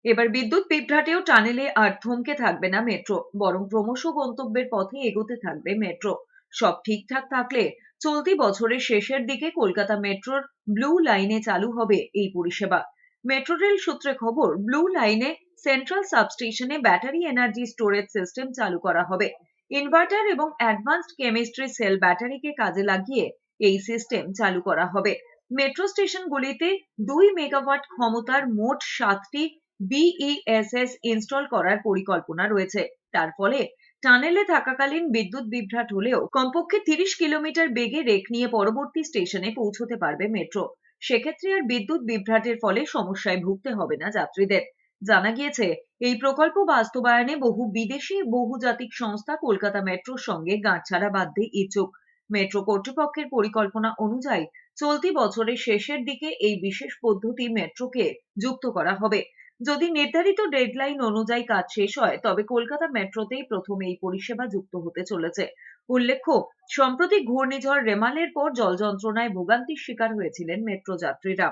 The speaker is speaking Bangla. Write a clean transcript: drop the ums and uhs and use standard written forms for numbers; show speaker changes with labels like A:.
A: এবার বিদ্যুৎ বিভ্রাটেও টানেলে আর থমকে থাকবে না মেট্রো, বরং ক্রমশ গন্তব্যের পথে এগোতে থাকবে মেট্রো। সব ঠিকঠাক থাকলে চলতি বছরের শেষের দিকে কলকাতা মেট্রোর ব্লু লাইনে চালু হবে এই পরিষেবা। মেট্রো রেল সূত্রে খবর, ব্লু লাইনে সেন্ট্রাল সাবস্টেশনে ব্যাটারি এনার্জি স্টোরেজ সিস্টেম চালু করা হবে। ইনভার্টার এবং অ্যাডভান্সড কেমিস্ট্রি সেল ব্যাটারিকে কাজে লাগিয়ে এই সিস্টেম চালু করা হবে। মেট্রো স্টেশনগুলিতে 2 মেগাওয়াট ক্ষমতার মোট 7টি বিইএসএস ইনস্টল করার পরিকল্পনা রয়েছে। তার ফলে টানেলে থাকাকালীন বিদ্যুৎ বিভ্রাট হলেও কমপক্ষে 30 কিলোমিটার বেগে রেক নিয়ে পরবর্তী স্টেশনে পৌঁছতে পারবে মেট্রো। সেক্ষেত্রে আর বিদ্যুৎ বিভ্রাটের ফলে সমস্যায় ভুগতে হবে না যাত্রীদের। জানা গিয়েছে, এই প্রকল্প বাস্তবায়নে বহু বিদেশি বহুজাতিক সংস্থা কলকাতা মেট্রোর সঙ্গে গাঁটছড়া বাঁধতে ইচ্ছুক। মেট্রো কর্তৃপক্ষের পরিকল্পনা অনুযায়ী চলতি বছরের শেষের দিকে এই বিশেষ পদ্ধতি মেট্রোকে যুক্ত করা হবে। যদি নির্ধারিত ডেডলাইন অনুযায়ী কাজ শেষ হয়, তবে কলকাতা মেট্রোতেই প্রথম এই পরিষেবা যুক্ত হতে চলেছে। উল্লেখ্য, সম্প্রতি ঘূর্ণিঝড় রেমালের পর জল যন্ত্রণায় ভোগান্তির শিকার হয়েছিলেন মেট্রো যাত্রীরা।